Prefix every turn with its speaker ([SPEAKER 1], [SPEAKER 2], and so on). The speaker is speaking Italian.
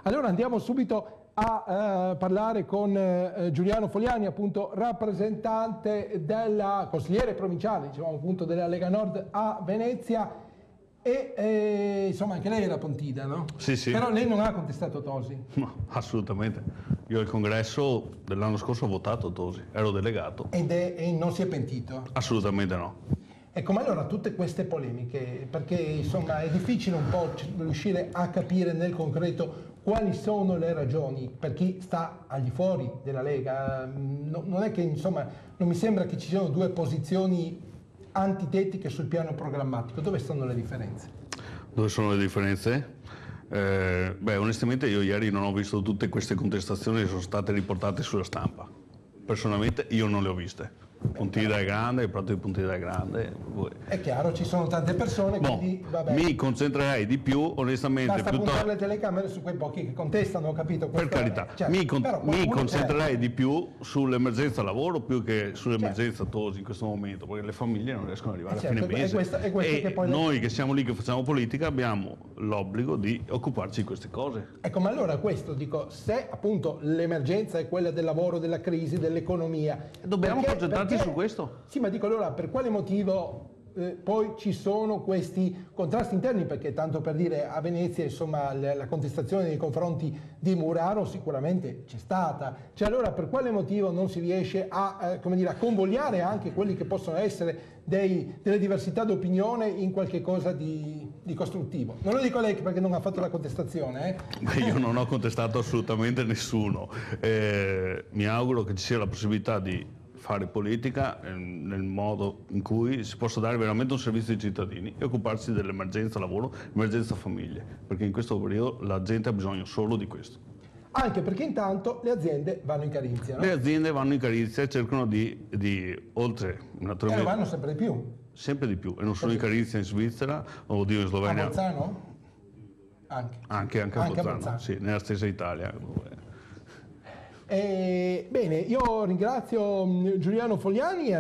[SPEAKER 1] Allora andiamo subito a parlare con Giuliano Fogliani, appunto rappresentante della consigliere provinciale, diciamo appunto della Lega Nord a Venezia, e insomma anche lei era Pontida, no?
[SPEAKER 2] Sì, sì.
[SPEAKER 1] Però lei non ha contestato Tosi.
[SPEAKER 2] No, assolutamente. Io al congresso dell'anno scorso ho votato Tosi, ero delegato.
[SPEAKER 1] E non si è pentito?
[SPEAKER 2] Assolutamente no.
[SPEAKER 1] Ecco, ma allora tutte queste polemiche, perché insomma è difficile un po' riuscire a capire nel concreto quali sono le ragioni per chi sta al di fuori della Lega. Non è che insomma, non mi sembra che ci siano due posizioni antitetiche sul piano programmatico. Dove sono le differenze?
[SPEAKER 2] Dove sono le differenze? Beh, onestamente io ieri non ho visto tutte queste contestazioni che sono state riportate sulla stampa. Personalmente io non le ho viste. Pontida è grande, il prato di Pontida è grande.
[SPEAKER 1] È chiaro, ci sono tante persone, quindi vabbè.
[SPEAKER 2] Mi concentrerei di più, onestamente.
[SPEAKER 1] Basta puntare le telecamere su quei pochi che contestano, ho capito?
[SPEAKER 2] Per carità,
[SPEAKER 1] certo,
[SPEAKER 2] mi concentrerei di più sull'emergenza lavoro più che sull'emergenza Tosi in questo momento, perché le famiglie non riescono ad arrivare a fine mese.
[SPEAKER 1] E poi
[SPEAKER 2] noi che siamo lì che facciamo politica abbiamo l'obbligo di occuparci di queste cose.
[SPEAKER 1] Ecco, ma allora questo, dico, se appunto l'emergenza è quella del lavoro, della crisi, dell'economia,
[SPEAKER 2] dobbiamo concentrarci su questo?
[SPEAKER 1] Sì, ma dico allora, per quale motivo poi ci sono questi contrasti interni? Perché tanto per dire, a Venezia insomma la contestazione nei confronti di Muraro sicuramente c'è stata. Cioè allora per quale motivo non si riesce a, come dire, a convogliare anche quelli che possono essere delle diversità d'opinione in qualche cosa di costruttivo? Non lo dico a lei perché non ha fatto la contestazione.
[SPEAKER 2] Beh, io non ho contestato assolutamente nessuno. Mi auguro che ci sia la possibilità di fare politica nel modo in cui si possa dare veramente un servizio ai cittadini e occuparsi dell'emergenza lavoro, emergenza famiglie, perché in questo periodo la gente ha bisogno solo di questo.
[SPEAKER 1] Anche perché intanto le aziende vanno in carizia, no?
[SPEAKER 2] Le aziende vanno in carizia e cercano di oltre naturalmente...
[SPEAKER 1] vanno sempre di più.
[SPEAKER 2] Sempre di più, e non solo in carizia in Svizzera, o in Slovenia.
[SPEAKER 1] A Bolzano?
[SPEAKER 2] Anche a Bolzano, sì, nella stessa Italia.
[SPEAKER 1] Bene, io ringrazio Giuliano Fogliani.